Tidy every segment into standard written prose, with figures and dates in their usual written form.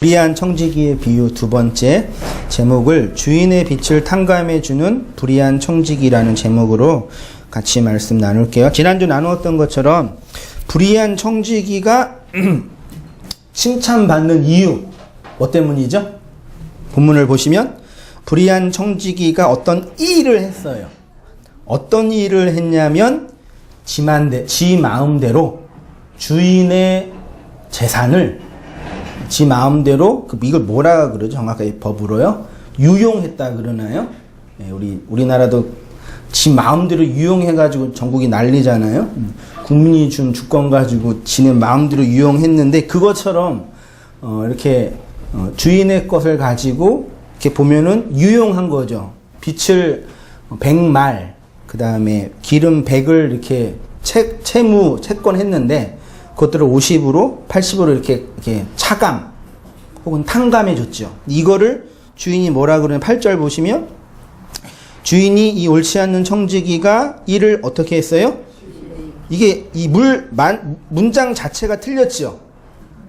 불의한 청지기의 비유 두 번째 제목을 주인의 빛을 탕감해주는 불의한 청지기라는 제목으로 같이 말씀 나눌게요. 지난주 나누었던 것처럼 불의한 청지기가 칭찬받는 이유 뭐 때문이죠? 본문을 보시면 불의한 청지기가 어떤 일을 했어요. 어떤 일을 했냐면 지 마음대로 주인의 재산을 지 마음대로 이걸 뭐라 그러죠? 정확하게 법으로요? 유용했다 그러나요? 네, 우리나라도 지 마음대로 유용해가지고 전국이 난리잖아요. 국민이 준 주권 가지고 지네 마음대로 유용했는데 그것처럼 이렇게 주인의 것을 가지고 이렇게 보면은 유용한 거죠. 빛을 100말, 그 다음에 기름 100을 이렇게 채권했는데 그것들을 50으로 80으로 이렇게 차감 혹은 탕감해 줬죠. 이거를 주인이 뭐라 그러냐 8절 보시면 주인이 이 옳지 않는 청지기가 이를 어떻게 했어요? 이게 이 문장 자체가 틀렸죠.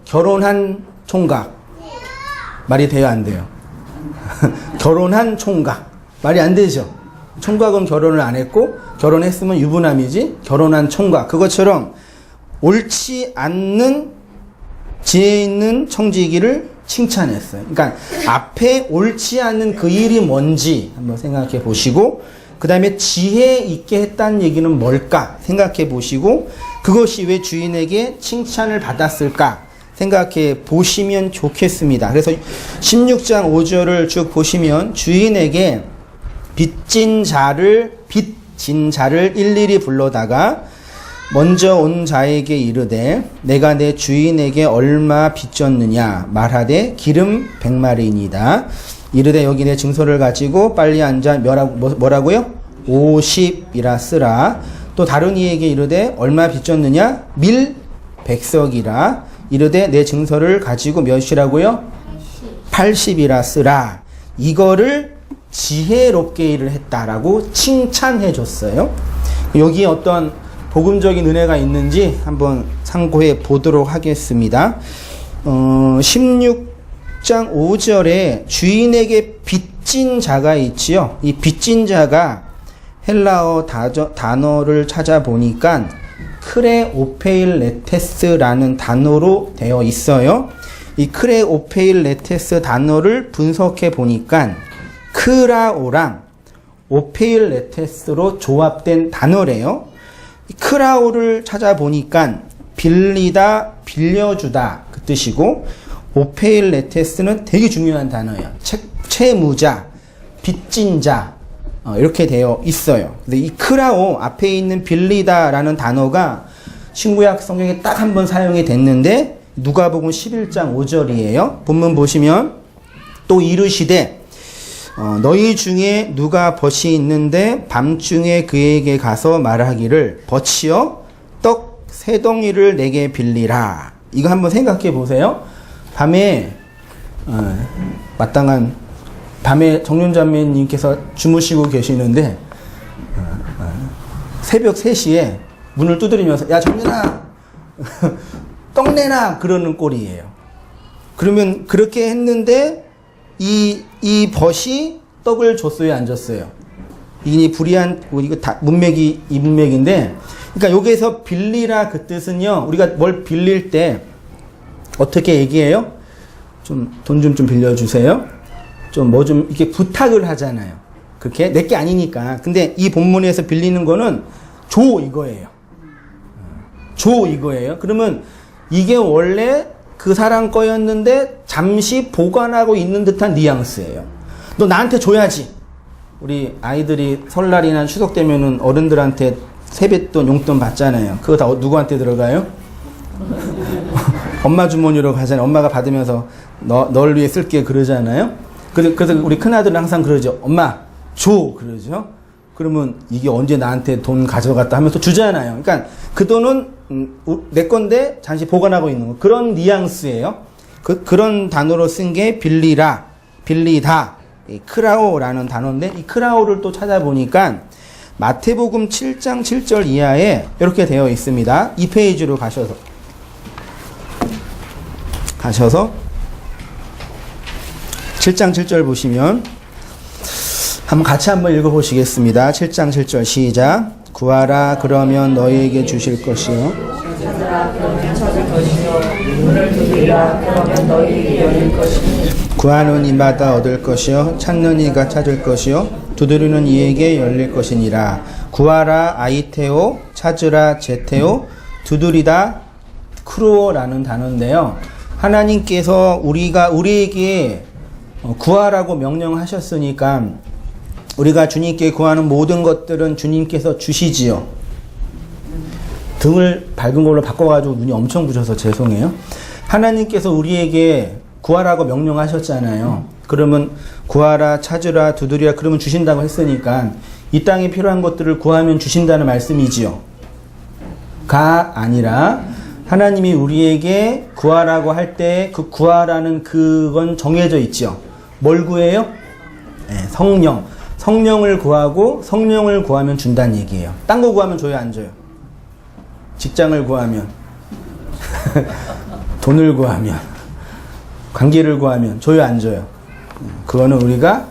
결혼한 총각 말이 돼요, 안 돼요? 결혼한 총각 말이 안 되죠. 총각은 결혼을 안 했고 결혼했으면 유부남이지. 결혼한 총각 그것처럼 옳지 않는 지혜 있는 청지기를 칭찬했어요. 그러니까 앞에 옳지 않은 그 일이 뭔지 한번 생각해 보시고 그 다음에 지혜 있게 했다는 얘기는 뭘까 생각해 보시고 그것이 왜 주인에게 칭찬을 받았을까 생각해 보시면 좋겠습니다. 그래서 16장 5절을 쭉 보시면 주인에게 빚진 자를 일일이 불러다가 먼저 온 자에게 이르되 내가 내 주인에게 얼마 빚졌느냐 말하되 기름 100마리이니다. 이르되 여기 내 증서를 가지고 빨리 앉아 뭐라고요? 50이라 쓰라. 또 다른 이에게 이르되 얼마 빚졌느냐 밀 100석이라. 이르되 내 증서를 가지고 몇이라고요? 80이라 쓰라. 이거를 지혜롭게 일을 했다라고 칭찬해 줬어요. 여기에 어떤 복음적인 은혜가 있는지 한번 참고해 보도록 하겠습니다. 16장 5절에 주인에게 빚진 자가 있지요. 이 빚진 자가 헬라어 단어를 찾아보니까 크레오페일레테스라는 단어로 되어 있어요. 이 크레오페일레테스 단어를 분석해 보니까 크라오랑 오페일레테스로 조합된 단어래요. 크라오를 찾아보니까 빌리다, 빌려주다 그 뜻이고 오페일레테스는 되게 중요한 단어예요. 채무자, 빚진 자 이렇게 되어 있어요. 근데 이 크라오 앞에 있는 빌리다라는 단어가 신구약 성경에 딱 한 번 사용이 됐는데 누가복음 11장 5절이에요. 본문 보시면 또 이르시되 너희 중에 누가 벗이 있는데 밤중에 그에게 가서 말하기를 벗이여 떡 3덩이를 내게 빌리라. 이거 한번 생각해 보세요. 밤에 마땅한 밤에 정윤자매님께서 주무시고 계시는데 새벽 3시에 문을 두드리면서 야 정윤아 떡 내놔 그러는 꼴이에요. 그러면 그렇게 했는데 이 벗이 떡을 줬어요, 안 줬어요? 이 불의한, 이거 다 문맥이 이 문맥인데, 그러니까 여기에서 빌리라 그 뜻은요, 우리가 뭘 빌릴 때 어떻게 얘기해요? 돈 좀 빌려주세요. 이렇게 부탁을 하잖아요. 그렇게 내게 아니니까. 근데 이 본문에서 빌리는 거는 줘 이거예요. 줘 이거예요. 그러면 이게 원래 그 사람 거였는데 잠시 보관하고 있는 듯한 뉘앙스예요. 너 나한테 줘야지. 우리 아이들이 설날이나 추석 되면은 어른들한테 세뱃돈, 용돈 받잖아요. 그거 다 누구한테 들어가요? 엄마 주머니로 가잖아요. 엄마가 받으면서 널 위해 쓸게 그러잖아요. 그래서 우리 큰아들은 항상 그러죠. 엄마 줘 그러죠. 그러면 이게 언제 나한테 돈 가져갔다 하면서 주잖아요. 그러니까 그 돈은 내 건데 잠시 보관하고 있는 거. 그런 뉘앙스예요. 그런 단어로 쓴 게 빌리라, 빌리다, 크라오라는 단어인데 이 크라오를 또 찾아보니까 마태복음 7장 7절 이하에 이렇게 되어 있습니다. 이 페이지로 가셔서 7장 7절 보시면 한번 같이 한번 읽어보시겠습니다. 7장 7절 시작. 구하라 그러면 너희에게 주실 것이요. 찾으라 그러면 찾을 것이요. 문을 두드리라 그러면 너희에게 열릴 것이니. 구하는 이마다 얻을 것이요. 찾는 이가 찾을 것이요. 두드리는 이에게 열릴 것이니라. 구하라 아이테오, 찾으라 제테오, 두드리다 크루오라는 단어인데요. 하나님께서 우리에게 구하라고 명령하셨으니까 우리가 주님께 구하는 모든 것들은 주님께서 주시지요. 등을 밝은 걸로 바꿔가지고 눈이 엄청 부셔서 죄송해요. 하나님께서 우리에게 구하라고 명령하셨잖아요. 그러면 구하라, 찾으라, 두드리라 그러면 주신다고 했으니까 이 땅에 필요한 것들을 구하면 주신다는 말씀이지요. 가 아니라 하나님이 우리에게 구하라고 할 때 그 구하라는 그건 정해져 있죠. 뭘 구해요? 네, 성령. 성령을 구하고 성령을 구하면 준다는 얘기예요. 딴 거 구하면 줘요, 안 줘요? 직장을 구하면 돈을 구하면 관계를 구하면 줘요, 안 줘요? 그거는 우리가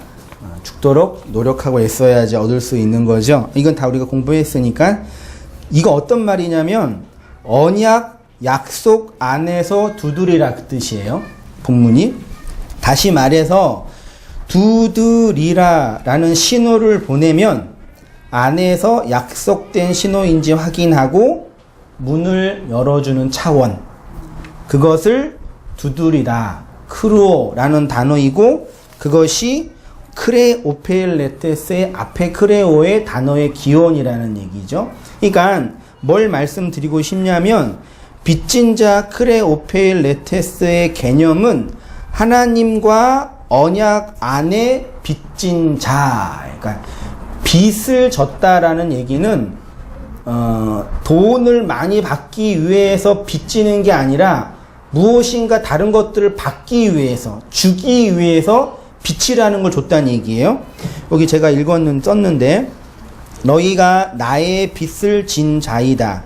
죽도록 노력하고 애써야지 얻을 수 있는 거죠. 이건 다 우리가 공부했으니까. 이거 어떤 말이냐면 언약, 약속 안에서 두드리라 그 뜻이에요. 본문이. 다시 말해서 두드리라 라는 신호를 보내면 안에서 약속된 신호인지 확인하고 문을 열어주는 차원. 그것을 두드리다, 크루오라는 단어이고 그것이 크레오펠레테스의 앞에 크레오의 단어의 기원이라는 얘기죠. 그러니까 뭘 말씀드리고 싶냐면 빚진 자 크레오펠레테스의 개념은 하나님과 언약 안에 빚진 자. 그러니까 빚을 졌다라는 얘기는 돈을 많이 받기 위해서 빚지는 게 아니라 무엇인가 다른 것들을 받기 위해서, 주기 위해서 빚이라는 걸 줬다는 얘기예요. 여기 제가 썼는데 너희가 나의 빚을 진 자이다.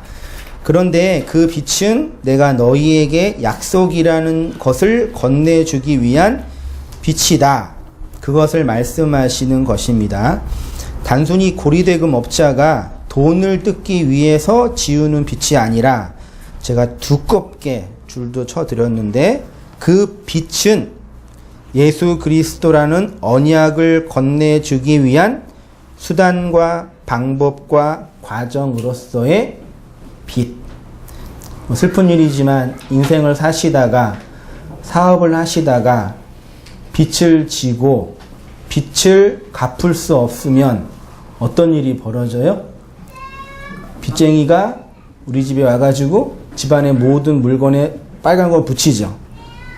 그런데 그 빚은 내가 너희에게 약속이라는 것을 건네주기 위한 빚이다. 그것을 말씀하시는 것입니다. 단순히 고리대금 업자가 돈을 뜯기 위해서 지우는 빚이 아니라 제가 두껍게 줄도 쳐드렸는데 그 빚은 예수 그리스도라는 언약을 건네주기 위한 수단과 방법과 과정으로서의 빚. 슬픈 일이지만 인생을 사시다가 사업을 하시다가 빚을 지고 빚을 갚을 수 없으면 어떤 일이 벌어져요? 빚쟁이가 우리 집에 와가지고 집안의 모든 물건에 빨간 거 붙이죠.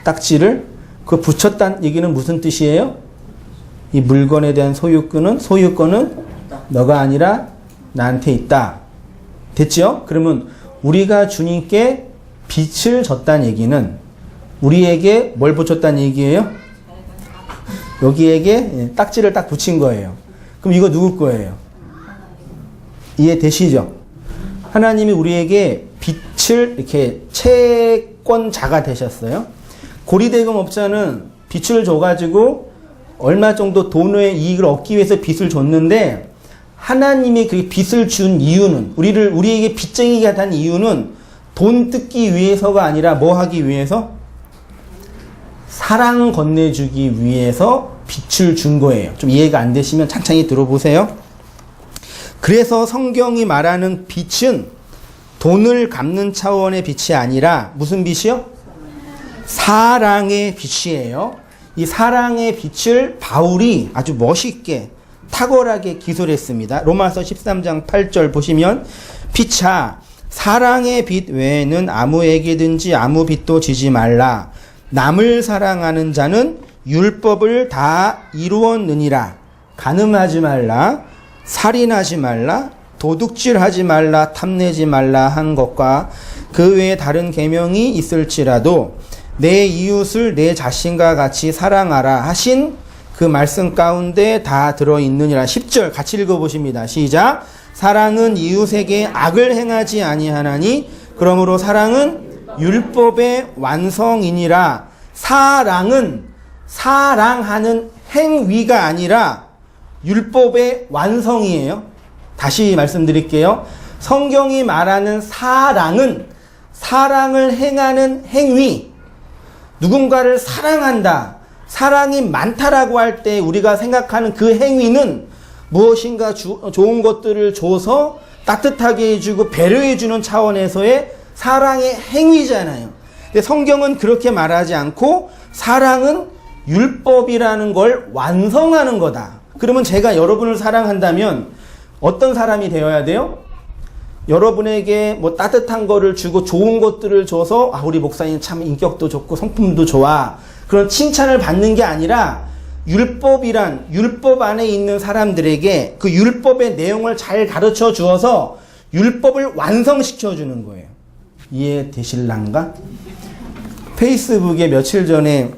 딱지를. 그 붙였다는 얘기는 무슨 뜻이에요? 이 물건에 대한 소유권은 너가 아니라 나한테 있다. 됐죠? 그러면 우리가 주님께 빚을 졌다는 얘기는 우리에게 뭘 붙였다는 얘기예요? 여기에게 딱지를 딱 붙인 거예요. 그럼 이거 누구 거예요? 이해되시죠? 하나님이 우리에게 빚을 이렇게 채권자가 되셨어요. 고리대금 업자는 빚을 줘가지고 얼마 정도 돈의 이익을 얻기 위해서 빚을 줬는데 하나님이 그 빚을 준 이유는 우리에게 빚쟁이가 된 이유는 돈 뜯기 위해서가 아니라 뭐 하기 위해서? 사랑 건네주기 위해서 빚을 준 거예요. 좀 이해가 안 되시면 찬찬히 들어보세요. 그래서 성경이 말하는 빚은 돈을 갚는 차원의 빚이 아니라 무슨 빚이요? 사랑의 빚이에요. 이 사랑의 빚을 바울이 아주 멋있게 탁월하게 기술했습니다. 로마서 13장 8절 보시면 피차 사랑의 빚 외에는 아무에게든지 아무 빚도 지지 말라. 남을 사랑하는 자는 율법을 다 이루었느니라. 간음하지 말라, 살인하지 말라, 도둑질하지 말라, 탐내지 말라 한 것과 그 외에 다른 계명이 있을지라도 내 이웃을 내 자신과 같이 사랑하라 하신 그 말씀 가운데 다 들어있느니라. 10절 같이 읽어보십니다. 시작. 사랑은 이웃에게 악을 행하지 아니하나니 그러므로 사랑은 율법의 완성이니라. 사랑은 사랑하는 행위가 아니라 율법의 완성이에요. 다시 말씀드릴게요. 성경이 말하는 사랑은 사랑을 행하는 행위. 누군가를 사랑한다. 사랑이 많다라고 할 때 우리가 생각하는 그 행위는 무엇인가 좋은 것들을 줘서 따뜻하게 해주고 배려해주는 차원에서의 사랑의 행위잖아요. 근데 성경은 그렇게 말하지 않고 사랑은 율법이라는 걸 완성하는 거다. 그러면 제가 여러분을 사랑한다면 어떤 사람이 되어야 돼요? 여러분에게 뭐 따뜻한 거를 주고 좋은 것들을 줘서 우리 목사님 참 인격도 좋고 성품도 좋아. 그런 칭찬을 받는 게 아니라 율법이란 율법 안에 있는 사람들에게 그 율법의 내용을 잘 가르쳐 주어서 율법을 완성시켜 주는 거예요. 이해되실란가? 페이스북에 며칠 전에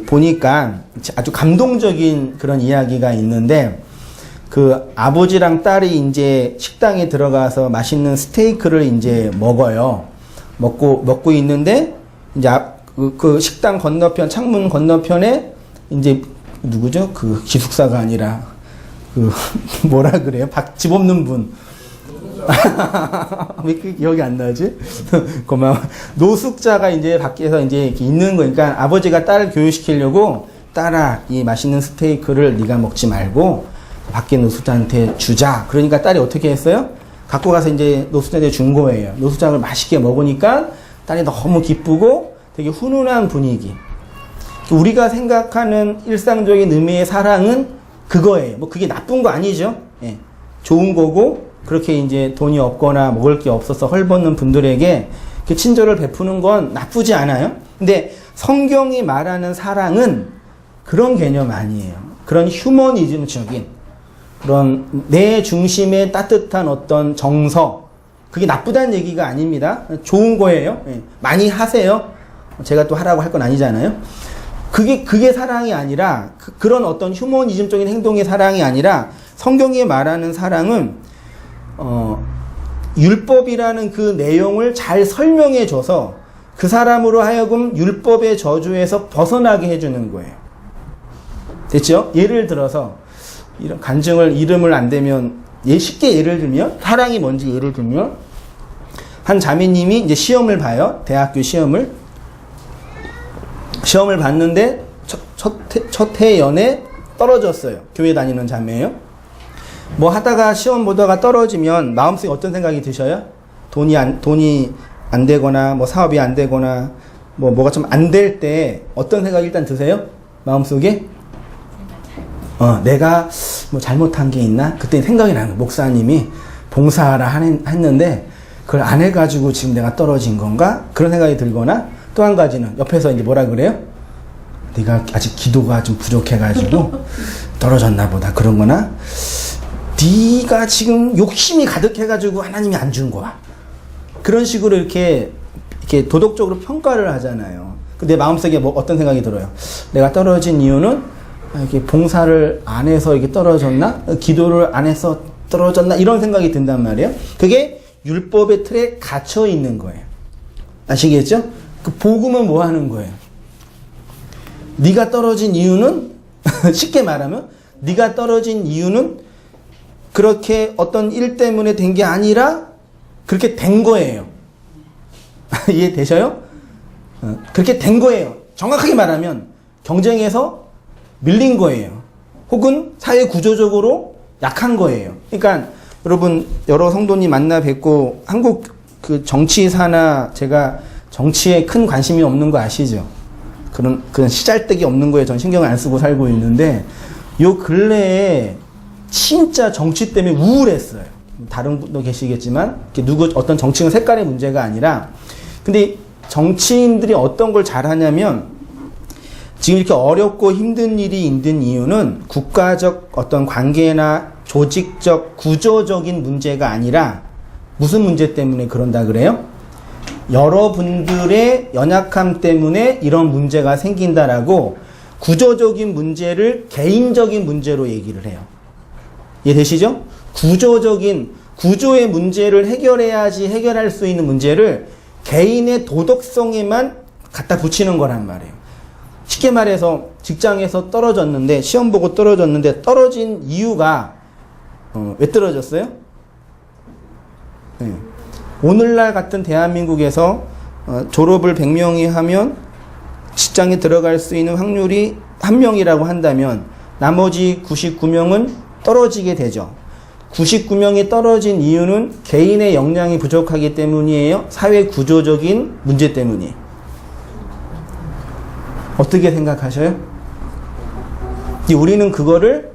보니까 아주 감동적인 그런 이야기가 있는데 그 아버지랑 딸이 이제 식당에 들어가서 맛있는 스테이크를 이제 먹어요. 먹고 있는데 이제 그 식당 건너편 창문 건너편에 이제 누구죠? 그 기숙사가 아니라 뭐라 그래요? 집 없는 분. 왜 그 기억이 안 나지? 고마워. 노숙자가 이제 밖에서 이제 이렇게 있는 거니까 아버지가 딸을 교육시키려고 딸아, 이 맛있는 스테이크를 네가 먹지 말고 밖에 노숙자한테 주자. 그러니까 딸이 어떻게 했어요? 갖고 가서 이제 노숙자한테 준 거예요. 노숙자를 맛있게 먹으니까 딸이 너무 기쁘고 되게 훈훈한 분위기. 우리가 생각하는 일상적인 의미의 사랑은 그거예요. 뭐 그게 나쁜 거 아니죠. 예. 좋은 거고 그렇게 이제 돈이 없거나 먹을 게 없어서 헐벗는 분들에게 친절을 베푸는 건 나쁘지 않아요. 근데 성경이 말하는 사랑은 그런 개념 아니에요. 그런 휴머니즘적인 그런 내 중심의 따뜻한 어떤 정서, 그게 나쁘다는 얘기가 아닙니다. 좋은 거예요. 예. 많이 하세요. 제가 또 하라고 할 건 아니잖아요. 그게 사랑이 아니라 그런 어떤 휴머니즘적인 행동의 사랑이 아니라 성경이 말하는 사랑은 율법이라는 그 내용을 잘 설명해 줘서 그 사람으로 하여금 율법의 저주에서 벗어나게 해주는 거예요. 됐죠? 예를 들어서 이런 간증을 이름을 안 대면 쉽게 예를 들면 사랑이 뭔지 예를 들면 한 자매님이 이제 시험을 봐요. 대학교 시험을 봤는데 첫 해 연에 떨어졌어요. 교회 다니는 자매예요. 뭐 하다가 시험 보다가 떨어지면 마음속에 어떤 생각이 드셔요? 돈이 안 되거나 뭐 사업이 안 되거나 뭐가 좀 안 될 때 어떤 생각이 일단 드세요? 마음속에 내가 뭐 잘못한 게 있나? 그때 생각이 나는 거예요. 목사님이 봉사하라 했는데 그걸 안 해가지고 지금 내가 떨어진 건가? 그런 생각이 들거나 또 한 가지는 옆에서 이제 뭐라 그래요? 네가 아직 기도가 좀 부족해가지고 떨어졌나 보다. 그런 거나 네가 지금 욕심이 가득해가지고 하나님이 안 준 거야. 그런 식으로 이렇게 도덕적으로 평가를 하잖아요. 근데 마음속에 어떤 생각이 들어요? 내가 떨어진 이유는 이렇게 봉사를 안 해서 이게 떨어졌나? 기도를 안 해서 떨어졌나? 이런 생각이 든단 말이에요. 그게 율법의 틀에 갇혀 있는 거예요. 아시겠죠? 그 복음은 뭐 하는 거예요? 네가 떨어진 이유는 쉽게 말하면 네가 떨어진 이유는 그렇게 어떤 일 때문에 된 게 아니라 그렇게 된 거예요. 이해되셔요? 그렇게 된 거예요. 정확하게 말하면 경쟁에서 밀린 거예요. 혹은 사회 구조적으로 약한 거예요. 그러니까 여러분 여러 성도님 만나 뵙고 한국 그 정치사나 제가 정치에 큰 관심이 없는 거 아시죠? 그런 시잘데기 없는 거에 전 신경을 안 쓰고 살고 있는데 요 근래에 진짜 정치 때문에 우울했어요. 다른 분도 계시겠지만 어떤 정치인 색깔의 문제가 아니라 근데 정치인들이 어떤 걸 잘하냐면 지금 이렇게 어렵고 힘든 일이 있는 이유는 국가적 어떤 관계나 조직적 구조적인 문제가 아니라 무슨 문제 때문에 그런다 그래요? 여러분들의 연약함 때문에 이런 문제가 생긴다라고 구조적인 문제를 개인적인 문제로 얘기를 해요. 이해되시죠? 구조의 문제를 해결해야지 해결할 수 있는 문제를 개인의 도덕성에만 갖다 붙이는 거란 말이에요. 쉽게 말해서 직장에서 떨어졌는데, 시험 보고 떨어졌는데, 떨어진 이유가 왜 떨어졌어요? 네. 오늘날 같은 대한민국에서 졸업을 100명이 하면 직장에 들어갈 수 있는 확률이 1명이라고 한다면 나머지 99명은 떨어지게 되죠. 99명이 떨어진 이유는 개인의 역량이 부족하기 때문이에요? 사회 구조적인 문제 때문이에요? 어떻게 생각하셔요? 우리는 그거를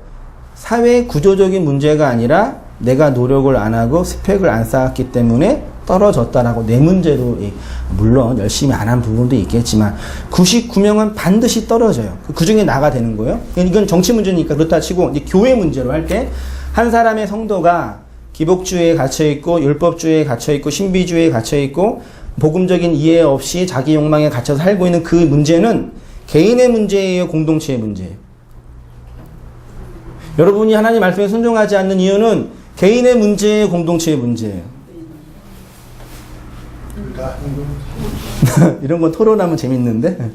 사회 구조적인 문제가 아니라 내가 노력을 안 하고 스펙을 안 쌓았기 때문에 떨어졌다라고 내 문제로, 물론 열심히 안 한 부분도 있겠지만 99명은 반드시 떨어져요. 그 중에 나가 되는 거예요. 이건 정치 문제니까 그렇다 치고 이제 교회 문제로 할 때 한 사람의 성도가 기복주의에 갇혀있고 율법주의에 갇혀있고 신비주의에 갇혀있고 복음적인 이해 없이 자기 욕망에 갇혀서 살고 있는 그 문제는 개인의 문제예요, 공동체의 문제예요? 여러분이 하나님 말씀에 순종하지 않는 이유는 개인의 문제예요, 공동체의 문제예요? 이런 건 토론하면 재밌는데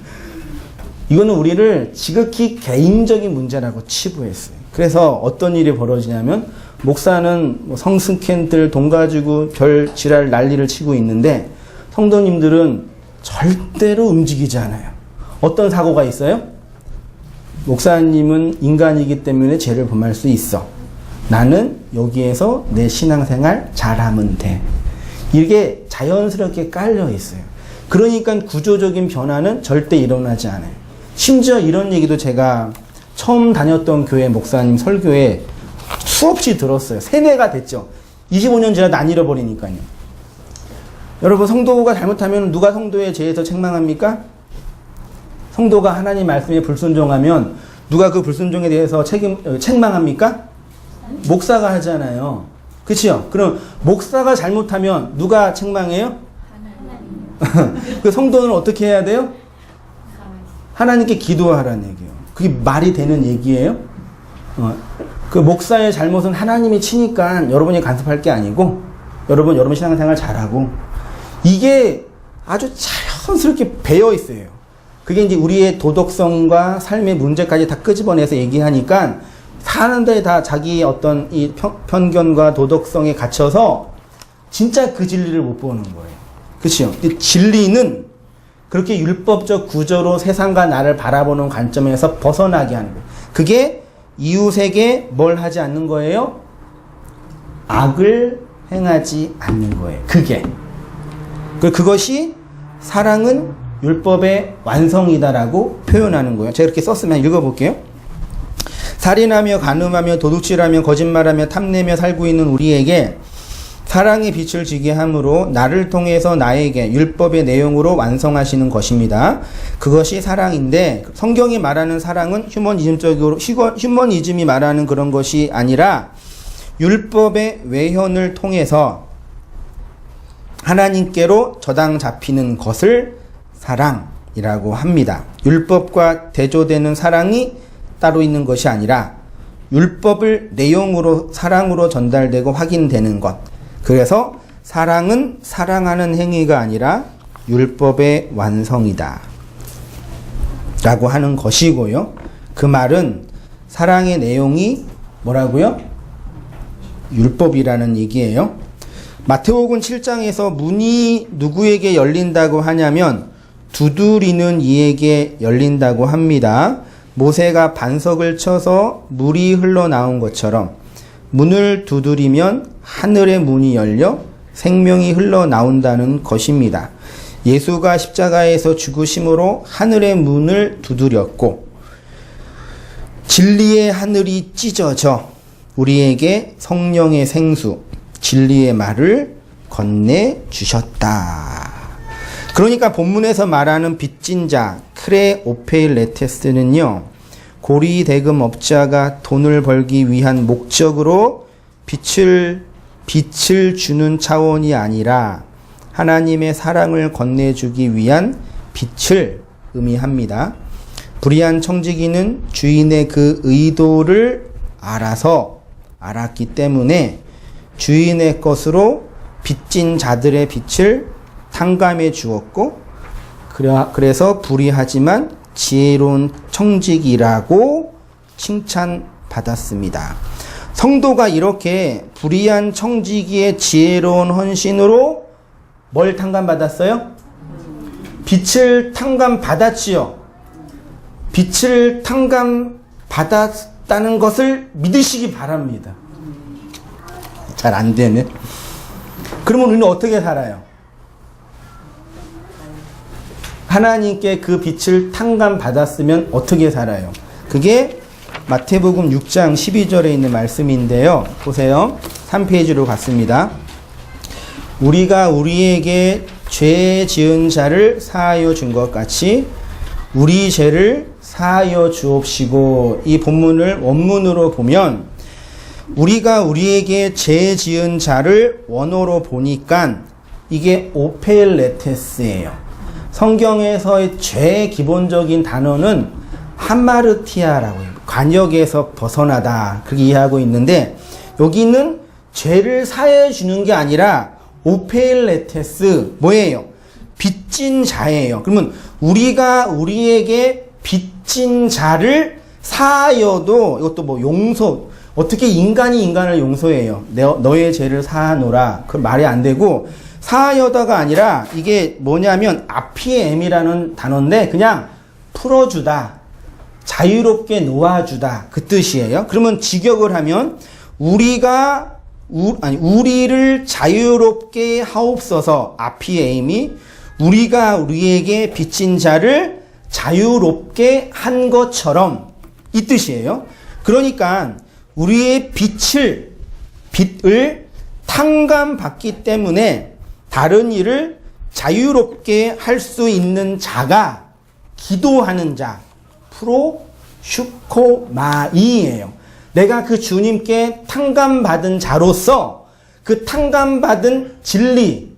이거는 우리를 지극히 개인적인 문제라고 치부했어요. 그래서 어떤 일이 벌어지냐면 목사는 성스캔들 돈 가지고 별 지랄 난리를 치고 있는데 성도님들은 절대로 움직이지 않아요. 어떤 사고가 있어요? 목사님은 인간이기 때문에 죄를 범할 수 있어. 나는 여기에서 내 신앙생활 잘하면 돼. 이게 자연스럽게 깔려 있어요. 그러니까 구조적인 변화는 절대 일어나지 않아요. 심지어 이런 얘기도 제가 처음 다녔던 교회 목사님 설교에 수없이 들었어요. 세뇌가 됐죠. 25년 지나도 안 잃어버리니까요. 여러분, 성도가 잘못하면 누가 성도의 죄에서 책망합니까? 성도가 하나님 말씀에 불순종하면 누가 그 불순종에 대해서 책망합니까? 목사가 하잖아요. 그치요? 그럼 목사가 잘못하면 누가 책망해요? 그 성도는 어떻게 해야 돼요? 하나님께 기도하라는 얘기예요. 그게 말이 되는 얘기예요? 그 목사의 잘못은 하나님이 치니까 여러분이 간섭할 게 아니고 여러분 신앙생활 잘하고 이게 아주 자연스럽게 배어 있어요. 그게 이제 우리의 도덕성과 삶의 문제까지 다 끄집어내서 얘기하니까 사람들이 다 자기 어떤 이 편견과 도덕성에 갇혀서 진짜 그 진리를 못 보는 거예요. 그렇죠? 진리는 그렇게 율법적 구조로 세상과 나를 바라보는 관점에서 벗어나게 하는 거예요. 그게 이웃에게 뭘 하지 않는 거예요? 악을 행하지 않는 거예요. 그것이 사랑은 율법의 완성이다라고 표현하는 거예요. 제가 이렇게 썼으면 읽어볼게요. 살인하며 간음하며 도둑질하며 거짓말하며 탐내며 살고 있는 우리에게 사랑의 빛을 지게 함으로 나를 통해서 나에게 율법의 내용으로 완성하시는 것입니다. 그것이 사랑인데 성경이 말하는 사랑은 휴머니즘이 말하는 그런 것이 아니라 율법의 외현을 통해서 하나님께로 저당 잡히는 것을 사랑이라고 합니다. 율법과 대조되는 사랑이 따로 있는 것이 아니라 율법을 내용으로 사랑으로 전달되고 확인되는 것. 그래서 사랑은 사랑하는 행위가 아니라 율법의 완성이다 라고 하는 것이고요. 그 말은 사랑의 내용이 뭐라고요? 율법이라는 얘기예요. 마태복음 7장에서 문이 누구에게 열린다고 하냐면 두드리는 이에게 열린다고 합니다. 모세가 반석을 쳐서 물이 흘러나온 것처럼 문을 두드리면 하늘의 문이 열려 생명이 흘러나온다는 것입니다. 예수가 십자가에서 죽으심으로 하늘의 문을 두드렸고 진리의 하늘이 찢어져 우리에게 성령의 생수, 진리의 말을 건네주셨다. 그러니까 본문에서 말하는 빚진 자, 크레오페일레테스는요, 고리 대금업자가 돈을 벌기 위한 목적으로 빛을 주는 차원이 아니라 하나님의 사랑을 건네주기 위한 빛을 의미합니다. 불의한 청지기는 주인의 그 의도를 알았기 때문에 주인의 것으로 빚진 자들의 빛을 탕감해 주었고, 그래서 불의하지만 지혜로운 청지기라고 칭찬받았습니다. 성도가 이렇게 불의한 청지기의 지혜로운 헌신으로 뭘 탕감받았어요? 빛을 탕감받았지요. 빛을 탕감받았다는 것을 믿으시기 바랍니다. 잘 안 되네. 그러면 우리는 어떻게 살아요? 하나님께 그 빛을 탕감받았으면 어떻게 살아요? 그게 마태복음 6장 12절에 있는 말씀인데요. 보세요. 3페이지로 갔습니다. 우리가 우리에게 죄 지은 자를 사하여 준 것 같이 우리 죄를 사하여 주옵시고, 이 본문을 원문으로 보면 우리가 우리에게 죄 지은 자를 원어로 보니까 이게 오펠레테스예요. 성경에서의 죄의 기본적인 단어는 하마르티아라고 해요. 관역에서 벗어나다, 그렇게 이해하고 있는데, 여기는 죄를 사해 주는 게 아니라 오펠레테스, 뭐예요? 빚진 자예요. 그러면 우리가 우리에게 빚진 자를 사하여도, 이것도 뭐 용서, 어떻게 인간이 인간을 용서해요? 너의 죄를 사하노라. 그 말이 안 되고, 사하여다가 아니라 이게 뭐냐면 아피엠이라는 단어인데 그냥 풀어주다, 자유롭게 놓아주다, 그 뜻이에요. 그러면 직역을 하면 우리를 자유롭게 하옵소서, 아피엠이 우리가 우리에게 빚진 자를 자유롭게 한 것처럼, 이 뜻이에요. 그러니까 우리의 빚을 탕감받기 때문에 다른 일을 자유롭게 할 수 있는 자가 기도하는 자, 프로슈코마이예요. 내가 그 주님께 탕감받은 자로서 그 탕감받은 진리,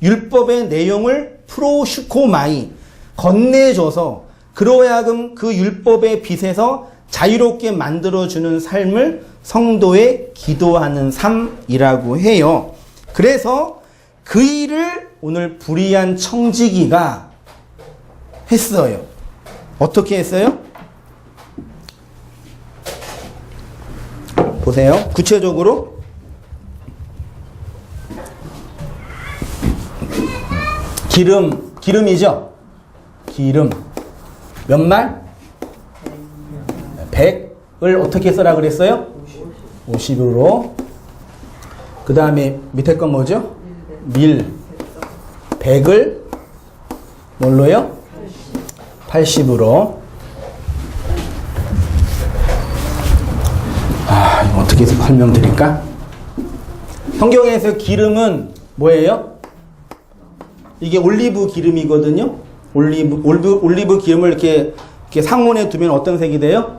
율법의 내용을 프로슈코마이, 건네줘서 그로 하여금 그 율법의 빛에서 자유롭게 만들어주는 삶을 성도의 기도하는 삶이라고 해요. 그래서 그 일을 오늘 불의한 청지기가 했어요. 어떻게 했어요? 보세요. 구체적으로 기름이죠. 기름 몇 말? 100을 어떻게 써라 그랬어요? 50으로. 그 다음에 밑에 건 뭐죠? 밀. 100을 뭘로요? 80으로. 이거 어떻게 설명드릴까? 성경에서 기름은 뭐예요? 이게 올리브 기름이거든요. 올리브 기름을 이렇게 상온에 두면 어떤 색이 돼요?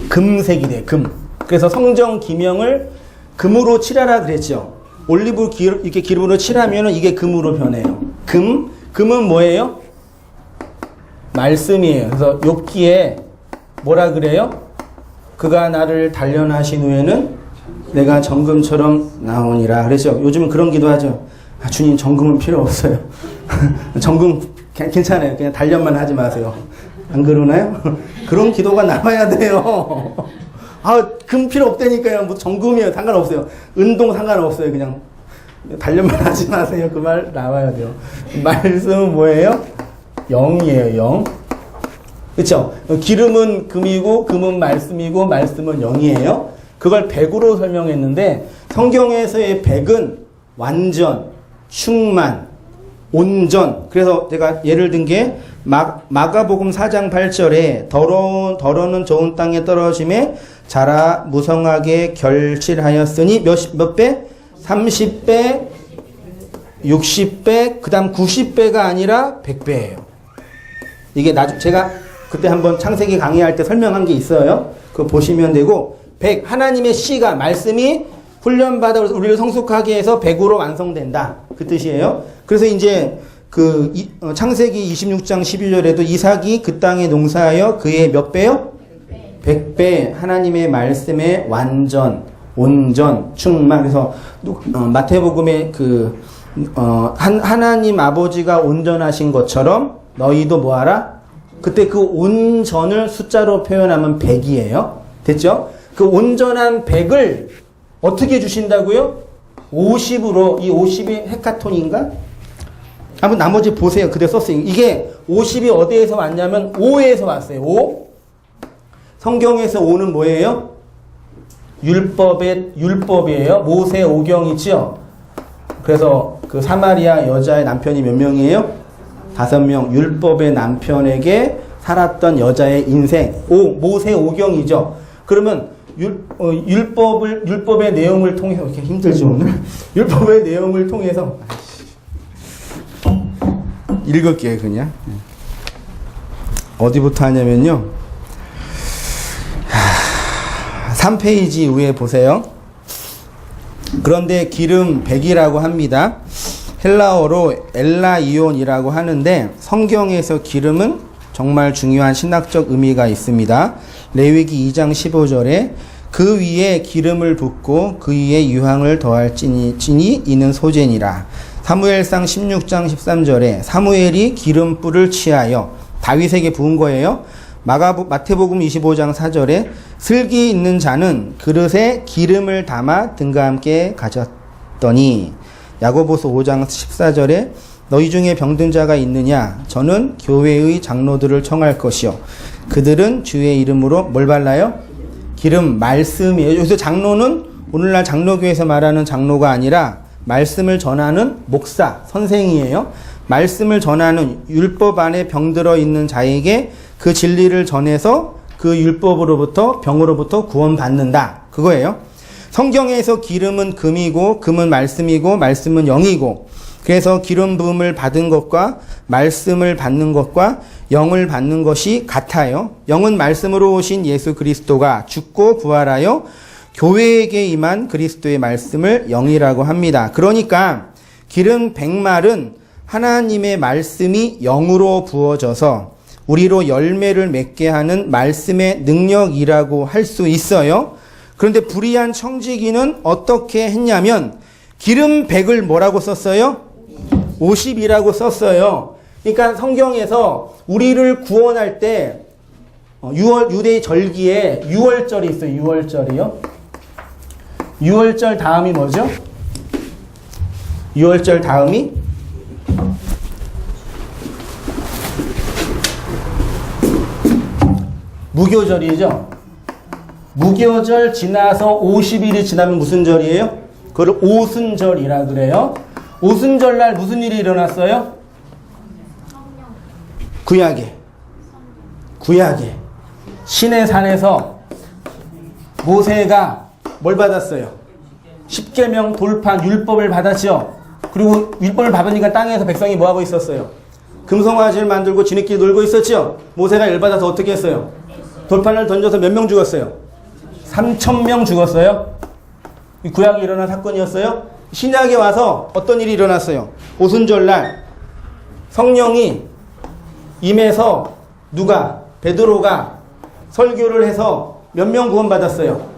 금색이 돼요. 금. 그래서 성경 기명을 금으로 칠하라 그랬죠. 올리브 기름, 이렇게 기름으로 칠하면 이게 금으로 변해요. 금은 뭐예요? 말씀이에요. 그래서 욥기에 뭐라 그래요? 그가 나를 단련하신 후에는 내가 정금처럼 나오니라 그랬죠. 요즘은 그런 기도 하죠. 주님, 정금은 필요 없어요. 정금 괜찮아요. 그냥 단련만 하지 마세요. 안 그러나요? 그런 기도가 나와야 돼요. 금 필요 없다니까요. 뭐 정금이에요. 상관없어요. 은동 상관없어요. 그냥 단련만 하지 마세요. 그 말 나와야 돼요. 말씀은 뭐예요? 영이에요. 영. 그렇죠? 기름은 금이고 금은 말씀이고 말씀은 영이에요. 그걸 100으로 설명했는데 성경에서의 100은 완전, 충만, 온전. 그래서 제가 예를 든 게 마가복음 4장 8절에 더러는 좋은 땅에 떨어짐에 자라 무성하게 결실하였으니 몇 배? 30배, 60배, 그 다음 90배가 아니라 100배예요. 이게 제가 그때 한번 창세기 강의할 때 설명한 게 있어요. 그거 보시면 되고, 100, 하나님의 씨가, 말씀이 훈련받아 우리를 성숙하게 해서 100으로 완성된다. 그 뜻이에요. 그래서 이제 창세기 26장 11절에도 이삭이 그 땅에 농사하여 그의 몇 배요? 100배. 하나님의 말씀의 완전, 온전, 충만. 그래서 마태복음에 하나님 아버지가 온전하신 것처럼 너희도 뭐하라? 그때 그 온전을 숫자로 표현하면 100이에요. 됐죠? 그 온전한 100을 어떻게 주신다고요? 50으로, 이 50이 헤카톤인가? 한번 나머지 보세요. 그대 썼어요. 이게 50이 어디에서 왔냐면 5에서 왔어요. 5. 성경에서 5는 뭐예요? 율법이에요. 모세 오경이죠. 그래서 그 사마리아 여자의 남편이 몇 명이에요? 5명. 율법의 남편에게 살았던 여자의 인생. 모세 오경이죠. 그러면 율법의 내용을 통해서 이렇게 힘들지 오늘? 율법의 내용을 통해서 읽을게요 그냥. 어디부터 하냐면요. 3페이지 위에 보세요. 그런데 기름 100이라고 합니다. 헬라어로 엘라이온이라고 하는데 성경에서 기름은 정말 중요한 신학적 의미가 있습니다. 레위기 2장 15절에 그 위에 기름을 붓고 그 위에 유황을 더할 찐이 이는 소재니라. 사무엘상 16장 13절에 사무엘이 기름불을 취하여 다윗에게 부은 거예요. 마태복음 25장 4절에 슬기 있는 자는 그릇에 기름을 담아 등과 함께 가졌더니 야고보서 5장 14절에 너희 중에 병든 자가 있느냐? 저는 교회의 장로들을 청할 것이요. 그들은 주의 이름으로 뭘 발라요? 기름, 말씀이에요. 여기서 장로는 오늘날 장로교에서 말하는 장로가 아니라 말씀을 전하는 목사, 선생이에요. 말씀을 전하는 율법 안에 병들어 있는 자에게 그 진리를 전해서 그 율법으로부터 병으로부터 구원받는다. 그거예요. 성경에서 기름은 금이고 금은 말씀이고 말씀은 영이고 그래서 기름 부음을 받은 것과 말씀을 받는 것과 영을 받는 것이 같아요. 영은 말씀으로 오신 예수 그리스도가 죽고 부활하여 교회에게 임한 그리스도의 말씀을 영이라고 합니다. 그러니까 기름 100말은 하나님의 말씀이 영으로 부어져서 우리로 열매를 맺게 하는 말씀의 능력이라고 할 수 있어요. 그런데 불의한 청지기는 어떻게 했냐면 기름 100을 뭐라고 썼어요? 50이라고 썼어요. 그러니까 성경에서 우리를 구원할 때 유대의 절기에 6월절이 있어요. 6월절이요. 6월절 다음이 뭐죠? 6월절 다음이 무교절이죠. 무교절 지나서 50일이 지나면 무슨 절이에요? 그걸 오순절이라 그래요. 오순절날 무슨 일이 일어났어요? 구약에 신의 산에서 모세가 뭘 받았어요? 십계명 돌판 율법을 받았죠. 그리고 율법을 받으니까 땅에서 백성이 뭐하고 있었어요? 금송아지를 만들고 지네끼리 놀고 있었죠. 모세가 열받아서 어떻게 했어요? 돌판을 던져서 몇 명 죽었어요? 3,000명 죽었어요. 이 구약에 일어난 사건이었어요. 신약에 와서 어떤 일이 일어났어요? 오순절날 성령이 임해서 누가? 베드로가 설교를 해서 몇 명 구원받았어요?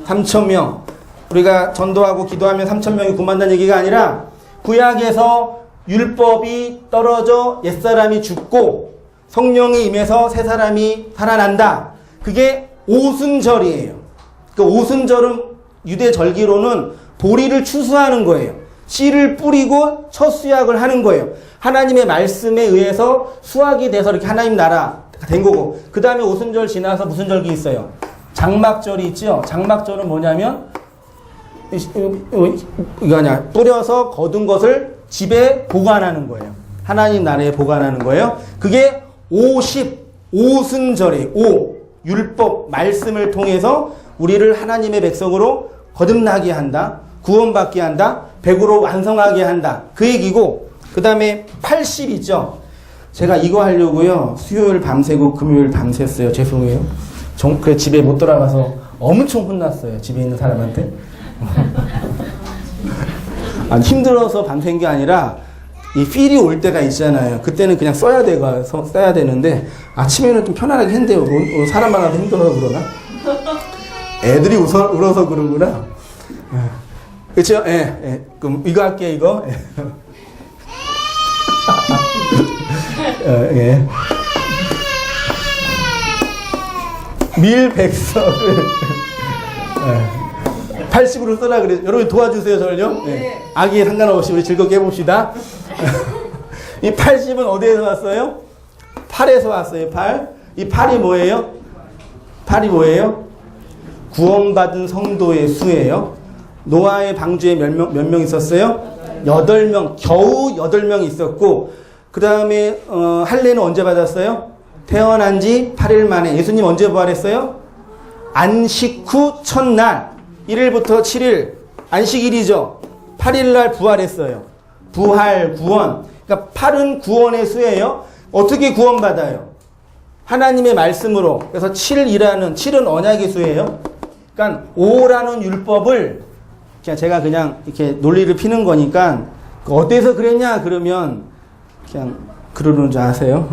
3,000명. 우리가 전도하고 기도하면 3,000명이 구원받는 얘기가 아니라 구약에서 율법이 떨어져 옛사람이 죽고 성령이 임해서 새 사람이 살아난다. 그게 오순절이에요. 그 오순절은 유대 절기로는 보리를 추수하는 거예요. 씨를 뿌리고 첫 수확을 하는 거예요. 하나님의 말씀에 의해서 수확이 돼서 이렇게 하나님 나라가 된 거고, 그 다음에 오순절 지나서 무슨 절기 있어요? 장막절이 있죠. 장막절은 뭐냐면 뿌려서 거둔 것을 집에 보관하는 거예요. 하나님 나라에 보관하는 거예요. 그게 50오순절이에요. 율법 말씀을 통해서 우리를 하나님의 백성으로 거듭나게 한다. 구원받게 한다. 100으로 완성하게 한다. 그 얘기고, 그 다음에 80이죠. 제가 이거 하려고요. 수요일 밤새고 금요일 밤샜어요. 죄송해요. 그래 집에 못 돌아가서 엄청 혼났어요. 집에 있는 사람한테. 아니, 힘들어서 밤샌 게 아니라 이 필이 올 때가 있잖아요. 그때는 그냥 써야 되는데 아침에는 좀 편안하게 했는데요. 오늘 사람 많아서 힘들어서 그러나? 애들이 울어서 그러구나. 그렇죠? 예. 그럼 이거 할게요. 이거. 예. 밀백석을 80으로 써라 그래. 여러분 도와주세요, 저를요. 네. 아기에 상관없이 우리 즐겁게 해봅시다. 이 80은 어디에서 왔어요? 8에서 왔어요. 8. 이 8이 뭐예요? 8이 뭐예요? 구원받은 성도의 수예요. 노아의 방주에 몇 명 있었어요? 8명. 겨우 8명 있었고, 그 다음에 할례는 언제 받았어요? 태어난 지 8일 만에. 예수님 언제 부활했어요? 안식 후 첫날 1일부터 7일 안식일이죠. 8일날 부활했어요. 부활, 구원. 그러니까 8은 구원의 수예요. 어떻게 구원받아요? 하나님의 말씀으로. 그래서 7은 언약의 수예요. 그러니까 5라는 율법을 제가 그냥 이렇게 논리를 피는 거니까 어디서 그랬냐 그러면 그냥 그러는 줄 아세요?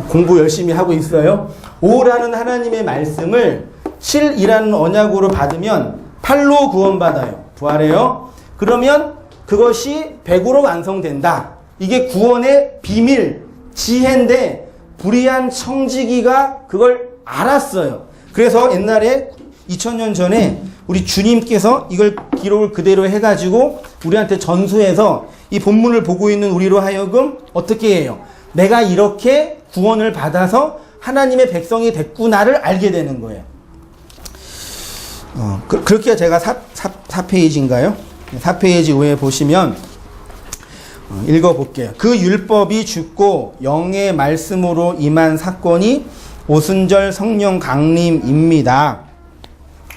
공부 열심히 하고 있어요. 5라는 하나님의 말씀을 7이라는 언약으로 받으면 8로 구원받아요. 부활해요. 그러면 그것이 100으로 완성된다. 이게 구원의 비밀, 지혜인데 불의한 청지기가 그걸 알았어요. 그래서 옛날에 2000년 전에 우리 주님께서 이걸 기록을 그대로 해가지고 우리한테 전수해서 이 본문을 보고 있는 우리로 하여금 어떻게 해요? 내가 이렇게 구원을 받아서 하나님의 백성이 됐구나를 알게 되는 거예요. 그렇게 제가 4페이지인가요? 4페이지 위에 보시면 읽어볼게요. 그 율법이 죽고 영의 말씀으로 임한 사건이 오순절 성령 강림입니다.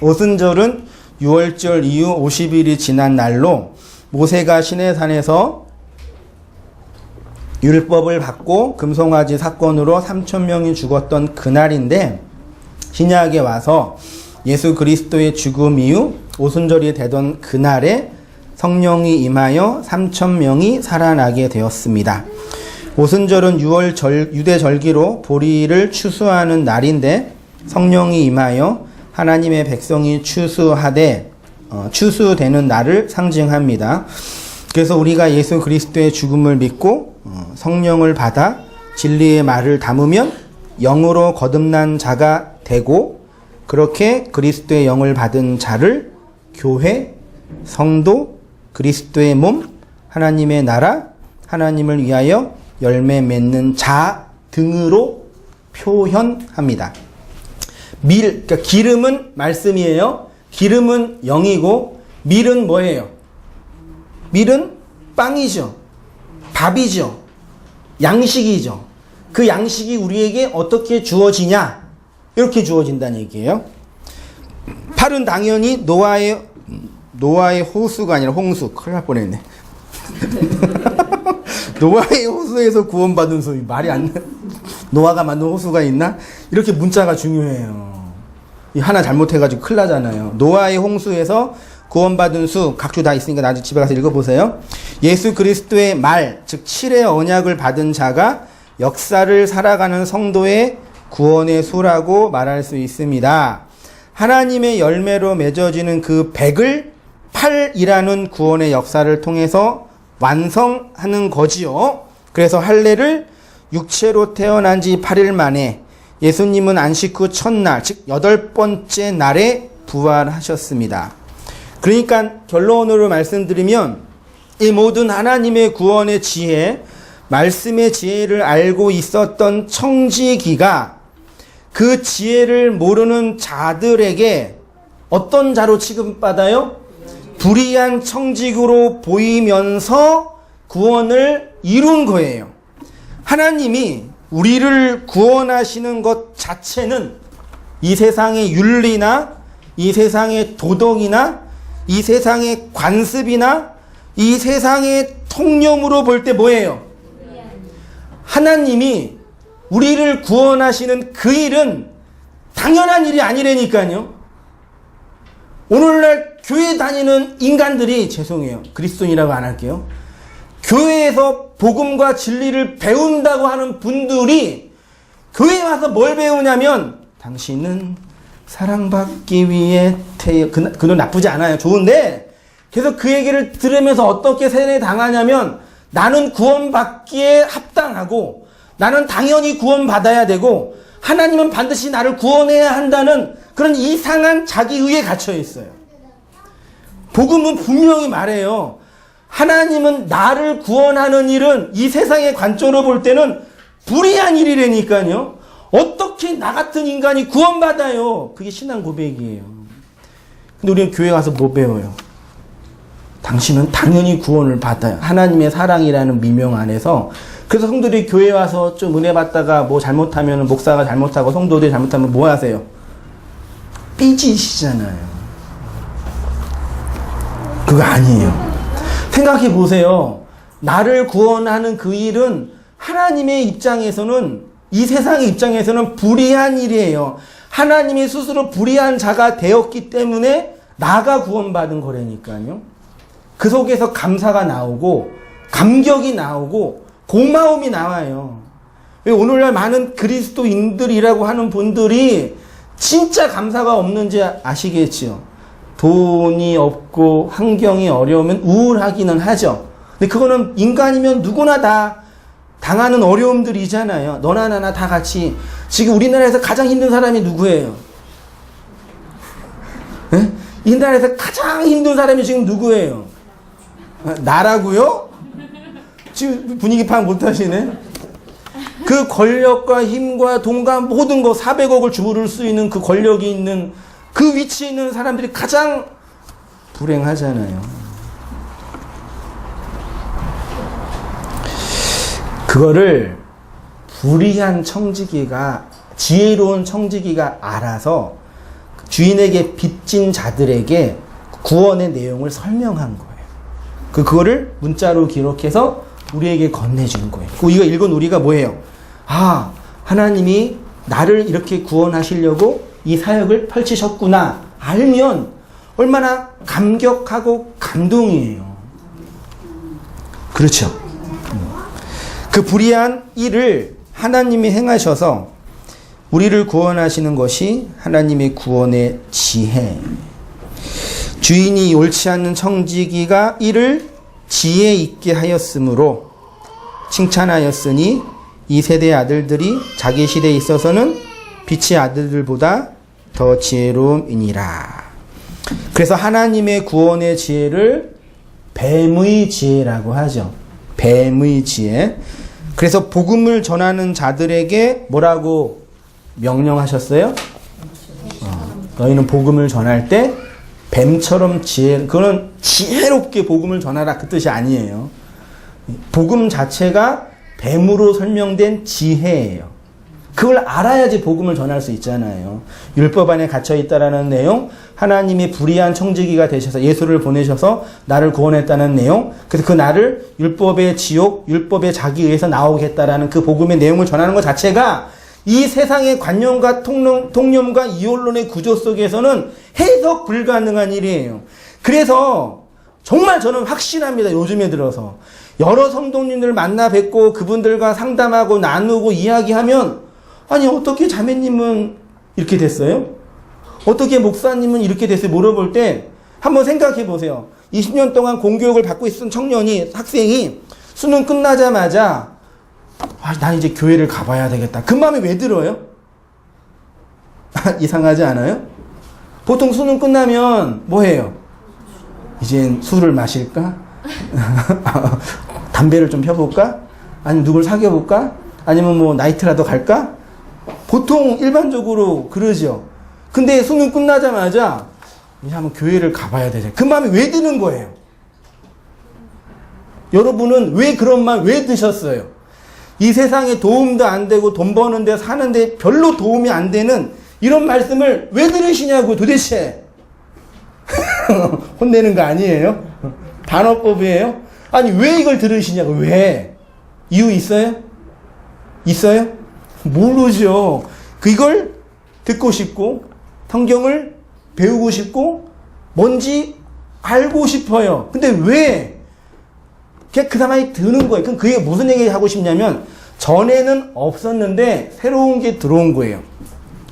오순절은 6월절 이후 50일이 지난 날로 모세가 시내산에서 율법을 받고 금송아지 사건으로 3,000명이 죽었던 그날인데 신약에 와서 예수 그리스도의 죽음 이후 오순절이 되던 그날에 성령이 임하여 3,000명이 살아나게 되었습니다. 오순절은 유대 절기로 보리를 추수하는 날인데 성령이 임하여 하나님의 백성이 추수되는 날을 상징합니다. 그래서 우리가 예수 그리스도의 죽음을 믿고 성령을 받아 진리의 말을 담으면 영으로 거듭난 자가 되고 그렇게 그리스도의 영을 받은 자를 교회, 성도, 그리스도의 몸, 하나님의 나라, 하나님을 위하여 열매 맺는 자 등으로 표현합니다. 그러니까 기름은 말씀이에요. 기름은 영이고 밀은 뭐예요? 밀은 빵이죠. 밥이죠. 양식이죠. 그 양식이 우리에게 어떻게 주어지냐? 이렇게 주어진다는 얘기예요. 팔은 당연히 노아의 호수가 아니라 홍수. 큰일 날 뻔했네. 노아의 호수에서 구원받은 소위 말이 안 나. 노아가 만든 호수가 있나? 이렇게 문자가 중요해요. 하나 잘못해가지고 큰일 나잖아요. 노아의 홍수에서 구원받은 수, 각주 다 있으니까 나중에 집에 가서 읽어보세요. 예수 그리스도의 말, 즉 7의 언약을 받은 자가 역사를 살아가는 성도의 구원의 수라고 말할 수 있습니다. 하나님의 열매로 맺어지는 그 100을 8이라는 구원의 역사를 통해서 완성하는 거지요. 그래서 할례를 육체로 태어난 지 8일 만에 예수님은 안식 후 첫날, 즉 8번째 날에 부활하셨습니다. 그러니까 결론으로 말씀드리면 이 모든 하나님의 구원의 지혜, 말씀의 지혜를 알고 있었던 청지기가 그 지혜를 모르는 자들에게 어떤 자로 취급받아요? 불의한 청지기로 보이면서 구원을 이룬 거예요. 하나님이 우리를 구원하시는 것 자체는 이 세상의 윤리나 이 세상의 도덕이나 이 세상의 관습이나 이 세상의 통념으로 볼 때 뭐예요? 하나님이 우리를 구원하시는 그 일은 당연한 일이 아니라니까요. 오늘날 교회 다니는 인간들이, 죄송해요, 그리스도인이라고 안 할게요, 교회에서 복음과 진리를 배운다고 하는 분들이 교회에 와서 뭘 배우냐면 당신은 사랑받기 위해 그건 나쁘지 않아요. 좋은데 계속 그 얘기를 들으면서 어떻게 세뇌당하냐면 나는 구원받기에 합당하고 나는 당연히 구원받아야 되고 하나님은 반드시 나를 구원해야 한다는 그런 이상한 자기의에 갇혀 있어요. 복음은 분명히 말해요. 하나님은 나를 구원하는 일은 이 세상의 관점으로 볼 때는 불의한 일이라니까요. 어떻게 나 같은 인간이 구원받아요? 그게 신앙 고백이에요. 근데 우리는 교회 가서 뭐 배워요? 당신은 당연히 구원을 받아요. 하나님의 사랑이라는 미명 안에서. 그래서 성도들이 교회 와서 좀 은혜 받다가 뭐 잘못하면 목사가 잘못하고 성도들이 잘못하면 뭐 하세요? 삐지시잖아요. 그거 아니에요. 생각해 보세요. 나를 구원하는 그 일은 하나님의 입장에서는, 이 세상의 입장에서는 불의한 일이에요. 하나님이 스스로 불의한 자가 되었기 때문에 나가 구원받은 거라니까요. 그 속에서 감사가 나오고 감격이 나오고 고마움이 나와요. 오늘날 많은 그리스도인들이라고 하는 분들이 진짜 감사가 없는지 아시겠지요? 돈이 없고 환경이 어려우면 우울하기는 하죠. 근데 그거는 인간이면 누구나 다 당하는 어려움들이잖아요. 너나 나나 다 같이. 지금 우리나라에서 가장 힘든 사람이 누구예요? 네? 이 나라에서 가장 힘든 사람이 지금 누구예요? 나라고요? 지금 분위기 파악 못하시네. 그 권력과 힘과 돈과 모든 거 400억을 주무를 수 있는 그 권력이 있는 그 위치에 있는 사람들이 가장 불행하잖아요. 그거를 불의한 청지기가, 지혜로운 청지기가 알아서 주인에게 빚진 자들에게 구원의 내용을 설명한 거예요. 그거를 문자로 기록해서 우리에게 건네준 거예요. 이거 읽은 우리가 뭐예요? 아, 하나님이 나를 이렇게 구원하시려고 이 사역을 펼치셨구나 알면 얼마나 감격하고 감동이에요. 그렇죠. 그 불의한 일을 하나님이 행하셔서 우리를 구원하시는 것이 하나님의 구원의 지혜. 주인이 옳지 않는 청지기가 이를 지혜 있게 하였으므로 칭찬하였으니 이 세대의 아들들이 자기 시대에 있어서는 빛의 아들들보다 더 지혜로움이니라. 그래서 하나님의 구원의 지혜를 뱀의 지혜라고 하죠. 뱀의 지혜. 그래서 복음을 전하는 자들에게 뭐라고 명령하셨어요? 너희는 복음을 전할 때 뱀처럼 그거는 지혜롭게 복음을 전하라 그 뜻이 아니에요. 복음 자체가 뱀으로 설명된 지혜예요. 그걸 알아야지 복음을 전할 수 있잖아요. 율법 안에 갇혀있다라는 내용, 하나님이 불의한 청지기가 되셔서 예수를 보내셔서 나를 구원했다는 내용, 그래서 그 나를 율법의 지옥, 율법의 자기의에서 나오겠다라는 그 복음의 내용을 전하는 것 자체가 이 세상의 관념과 통념과 이원론의 구조 속에서는 해석 불가능한 일이에요. 그래서 정말 저는 확신합니다. 요즘에 들어서 여러 성도님들 만나 뵙고 그분들과 상담하고 나누고 이야기하면, 아니 어떻게 자매님은 이렇게 됐어요? 어떻게 목사님은 이렇게 됐어요? 물어볼 때 한번 생각해 보세요. 20년 동안 공교육을 받고 있었던 학생이 수능 끝나자마자 난 이제 교회를 가봐야 되겠다. 그 마음이 왜 들어요? 이상하지 않아요? 보통 수능 끝나면 뭐 해요? 이젠 술을 마실까? 담배를 좀 펴볼까? 아니면 누굴 사귀어볼까? 아니면 뭐 나이트라도 갈까? 보통 일반적으로 그러죠. 근데 수능 끝나자마자 이제 한번 교회를 가봐야 되죠. 그 마음이 왜 드는 거예요? 여러분은 왜 그런 마음 왜 드셨어요? 이 세상에 도움도 안 되고 돈 버는데 사는데 별로 도움이 안 되는 이런 말씀을 왜 들으시냐고 도대체. 혼내는 거 아니에요? 단어법이에요? 아니 왜 이걸 들으시냐고. 왜? 이유 있어요? 있어요? 모르죠. 이걸 듣고 싶고 성경을 배우고 싶고 뭔지 알고 싶어요. 근데 왜? 그 사람이 드는 거예요. 그럼 그게 무슨 얘기 하고 싶냐면 전에는 없었는데 새로운 게 들어온 거예요.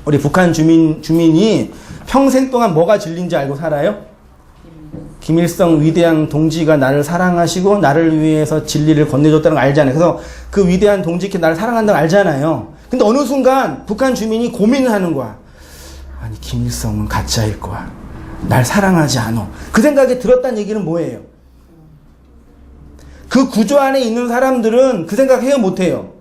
우리 북한 주민이 평생 동안 뭐가 진리인지 알고 살아요? 김일성 위대한 동지가 나를 사랑하시고 나를 위해서 진리를 건네줬다는 걸 알잖아요. 그래서 그 위대한 동지께 나를 사랑한다는 걸 알잖아요. 근데 어느 순간 북한 주민이 고민을 하는 거야. 아니, 김일성은 가짜일 거야. 날 사랑하지 않아. 그 생각이 들었다는 얘기는 뭐예요? 그 구조 안에 있는 사람들은 그 생각 해요, 못해요?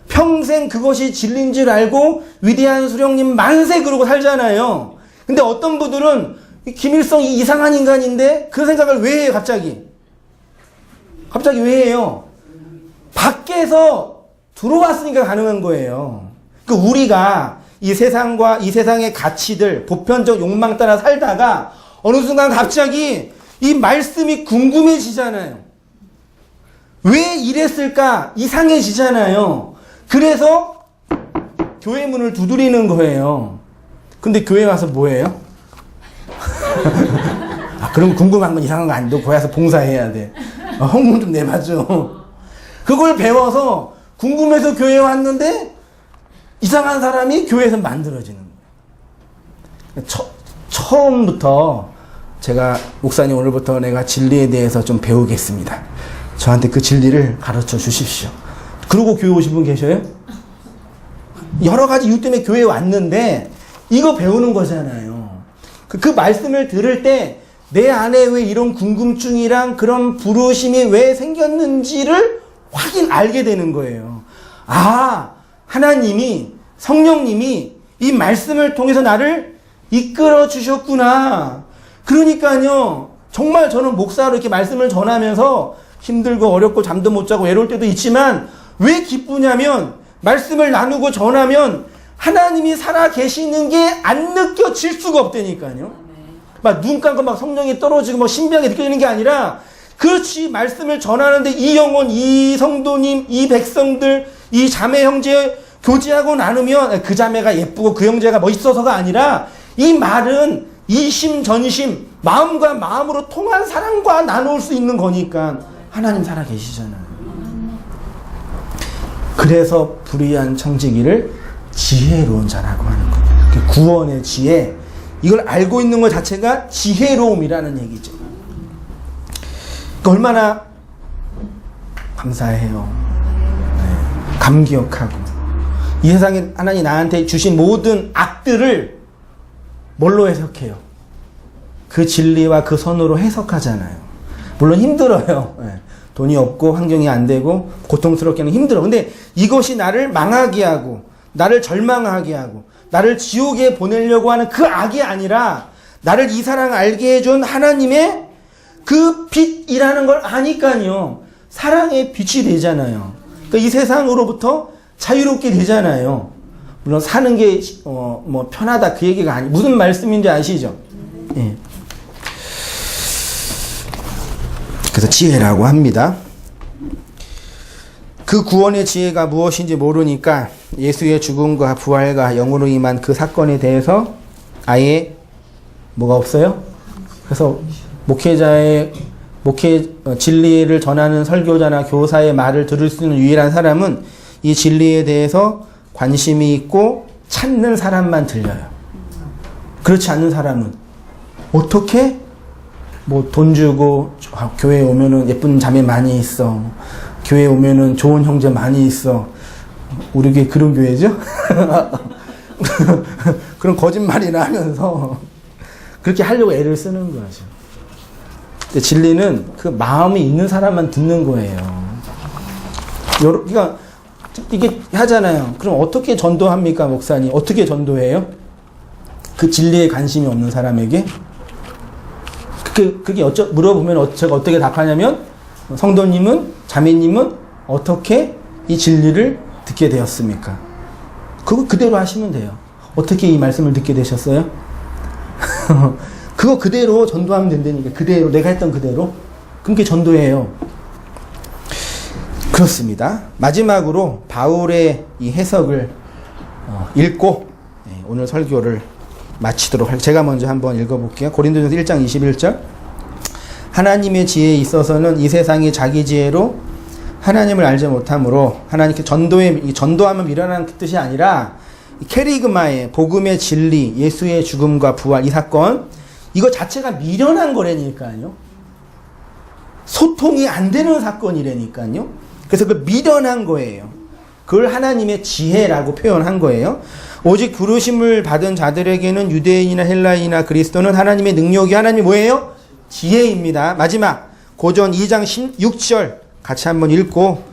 평생 그것이 진리인 줄 알고 위대한 수령님 만세 그러고 살잖아요. 근데 어떤 분들은 김일성이 이상한 인간인데 그 생각을 왜 해요, 갑자기? 갑자기 왜 해요? 밖에서 들어왔으니까 가능한 거예요. 그 우리가 이 세상과 이 세상의 가치들, 보편적 욕망 따라 살다가 어느 순간 갑자기 이 말씀이 궁금해지잖아요. 왜 이랬을까? 이상해지잖아요. 그래서 교회 문을 두드리는 거예요. 근데 교회 와서 뭐예요? 아, 그럼 궁금한 건 이상한 거 아닌데 거기 와서 봉사해야 돼. 헌금 좀 내봐줘. 그걸 배워서 궁금해서 교회에 왔는데 이상한 사람이 교회에서 만들어지는 거예요. 처음부터 제가 목사님 오늘부터 내가 진리에 대해서 좀 배우겠습니다. 저한테 그 진리를 가르쳐 주십시오. 그러고 교회 오신 분 계셔요? 여러 가지 이유 때문에 교회에 왔는데 이거 배우는 거잖아요. 그 말씀을 들을 때 내 안에 왜 이런 궁금증이랑 그런 부르심이 왜 생겼는지를 알게 되는 거예요. 아, 하나님이, 성령님이 이 말씀을 통해서 나를 이끌어 주셨구나. 그러니까요, 정말 저는 목사로 이렇게 말씀을 전하면서 힘들고 어렵고 잠도 못 자고 외로울 때도 있지만 왜 기쁘냐면 말씀을 나누고 전하면 하나님이 살아 계시는 게 안 느껴질 수가 없다니까요. 막 눈 감고 막 성령이 떨어지고 막 신비하게 느껴지는 게 아니라 그렇지 말씀을 전하는데 이 영혼, 이 성도님, 이 백성들, 이 자매 형제 교제하고 나누면 그 자매가 예쁘고 그 형제가 멋있어서가 아니라 이 말은 이심전심 마음과 마음으로 통한 사랑과 나눌 수 있는 거니까 하나님 살아 계시잖아요. 그래서 불의한 청지기를 지혜로운 자라고 하는 거예요. 구원의 지혜, 이걸 알고 있는 것 자체가 지혜로움이라는 얘기죠. 얼마나 감사해요. 네. 감기억하고 이 세상에 하나님 나한테 주신 모든 악들을 뭘로 해석해요? 그 진리와 그 선으로 해석하잖아요. 물론 힘들어요. 네. 돈이 없고 환경이 안 되고 고통스럽게는 힘들어. 근데 이것이 나를 망하게 하고 나를 절망하게 하고 나를 지옥에 보내려고 하는 그 악이 아니라 나를 이 사랑 알게 해준 하나님의 그 빛이라는 걸 아니까요. 사랑의 빛이 되잖아요. 그러니까 이 세상으로부터 자유롭게 되잖아요. 물론 사는 게 뭐 편하다 그 얘기가 아니. 무슨 말씀인지 아시죠? 예. 그래서 지혜라고 합니다. 그 구원의 지혜가 무엇인지 모르니까 예수의 죽음과 부활과 영으로 임한 그 사건에 대해서 아예 뭐가 없어요? 그래서 진리를 전하는 설교자나 교사의 말을 들을 수 있는 유일한 사람은 이 진리에 대해서 관심이 있고 찾는 사람만 들려요. 그렇지 않는 사람은 어떻게? 뭐 돈 주고 교회에 오면은 예쁜 자매 많이 있어. 교회에 오면은 좋은 형제 많이 있어. 우리 교회 그런 교회죠? 그런 거짓말이나 하면서 그렇게 하려고 애를 쓰는 거죠. 근데 진리는 그 마음이 있는 사람만 듣는 거예요. 그러니까 이게 하잖아요. 그럼 어떻게 전도합니까, 목사님? 어떻게 전도해요? 그 진리에 관심이 없는 사람에게? 그게 물어보면 제가 어떻게 답하냐면 성도님은, 자매님은 어떻게 이 진리를 듣게 되었습니까? 그거 그대로 하시면 돼요. 어떻게 이 말씀을 듣게 되셨어요? 그거 그대로 전도하면 된다니까. 그대로, 내가 했던 그대로. 그게 전도예요. 그렇습니다. 마지막으로 바울의 이 해석을 읽고 오늘 설교를 마치도록 할게요. 제가 먼저 한번 읽어볼게요. 고린도전서 1장 21절. 하나님의 지혜에 있어서는 이 세상이 자기 지혜로 하나님을 알지 못하므로 하나님께 전도하면 미련한 그 뜻이 아니라 캐리그마의 복음의 진리, 예수의 죽음과 부활 이 사건 이거 자체가 미련한 거라니까요. 소통이 안 되는 사건이라니까요. 그래서 그 미련한 거예요. 그걸 하나님의 지혜라고 표현한 거예요. 오직 부르심을 받은 자들에게는 유대인이나 헬라인이나 그리스도는 하나님의 능력이 하나님이 뭐예요? 지혜입니다. 마지막 고전 2장 16절 같이 한번 읽고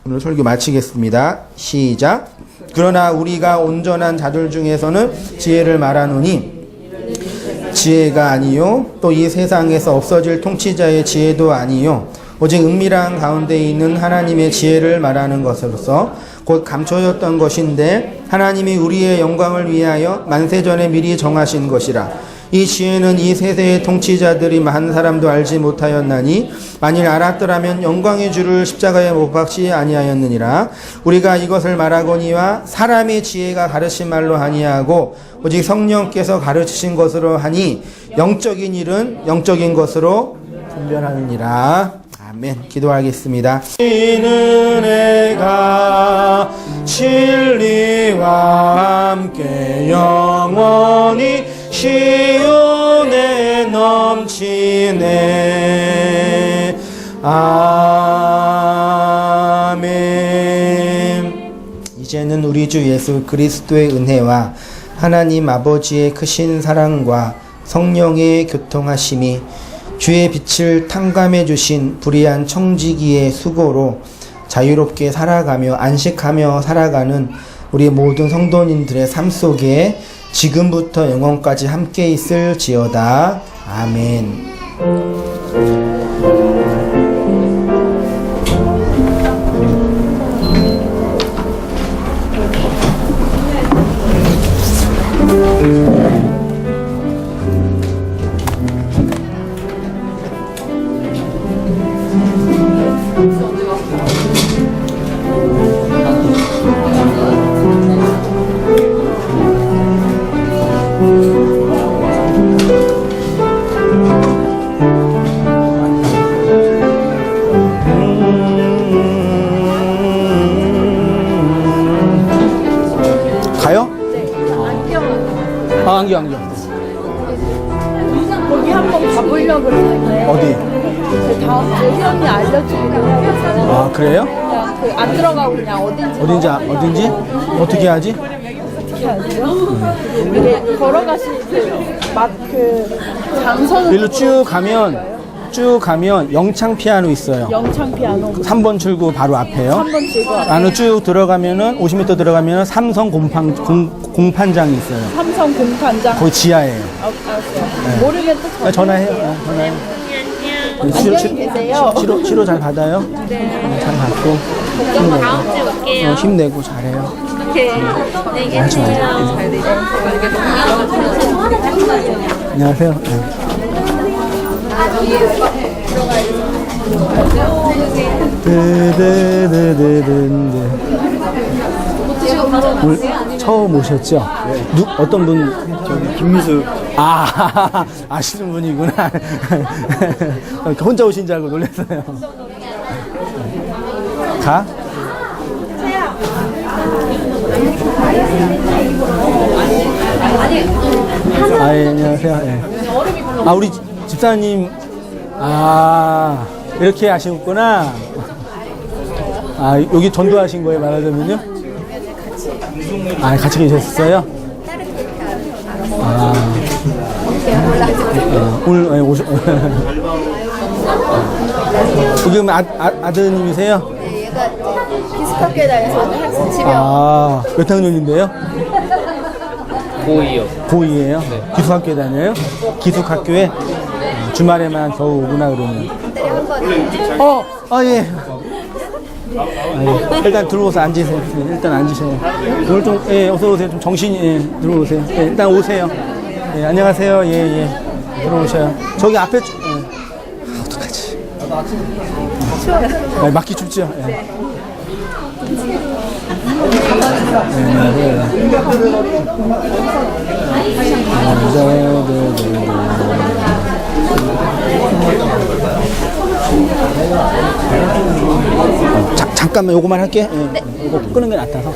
오늘 설교 마치겠습니다. 시작. 그러나 우리가 온전한 자들 중에서는 지혜를 말하노니 지혜가 아니요 또 이 세상에서 없어질 통치자의 지혜도 아니요 오직 은밀한 가운데 있는 하나님의 지혜를 말하는 것으로서 곧 감춰졌던 것인데 하나님이 우리의 영광을 위하여 만세전에 미리 정하신 것이라. 이 지혜는 이 세대의 통치자들이 한 사람도 알지 못하였나니 만일 알았더라면 영광의 주를 십자가에 못 박지 아니하였느니라. 우리가 이것을 말하거니와 사람의 지혜가 가르친 말로 아니하고 오직 성령께서 가르치신 것으로 하니 영적인 일은 영적인 것으로 분별하느니라. 아멘. 기도하겠습니다. 은혜가 진리와 함께 영원히 시온에 넘치네. 아멘. 이제는 우리 주 예수 그리스도의 은혜와 하나님 아버지의 크신 사랑과 성령의 교통하심이 주의 빛을 탕감해 주신 불의한 청지기의 수고로 자유롭게 살아가며 안식하며 살아가는 우리 모든 성도님들의 삶 속에 지금부터 영원까지 함께 있을지어다. 아멘. 가요? 아, 안경. 거기 한번 가보려고 그러는데 어디? 우리 언니 알려주기로 해서 아, 그래요? 그냥 안 들어가고 그냥 어딘지 어딘지? 어떻게 하지? 어떻게 하죠? 이게 걸어가실 그 장소는 일로 쭉 가면 영창 피아노 있어요. 영창 피아노 3번 출구 바로 앞에요. 3번 출구 안으로 쭉 들어가면은 50m 들어가면은 삼성 공판장이 있어요. 삼성 공판장 거기 지하예요. 알았어요. 모르면 또 전화해요. 전화해요. 안녕히 계세요. 치료 잘 받아요? 네. 잘 받고 다음 주에 올게요. 힘내고 잘해요. 오케이. 안녕히 계세요. 안녕하세요. 네. 오늘 처음 오셨죠? 어떤 분? 저기 김미수. 아, 아시는 분이구나. 혼자 오신 줄 알고 놀랐어요. 가? 아, 예, 안녕하세요. 예. 아, 우리 집사님, 이렇게 하셨구나. 아, 여기 전도하신 거예요, 말하자면요? 같이 계셨어요? 오늘 지금 아드님이세요? 네, 얘가 기숙학교에 다녀서 집에 몇 학년인데요? 고2요. 고2예요? 기숙학교에 다녀요? 기숙학교에? 주말에만 겨우 오구나, 그러면. 예. 일단 들어오서 앉으세요. 일단 앉으세요. 오늘 좀, 어서오세요. 좀 정신이, 들어오세요. 일단 오세요. 안녕하세요. 들어오셔요. 저기 앞에, 어떡하지? 맞기 춥죠? 잠깐만 요거만 할게. 이거 끄는 게 낫다서.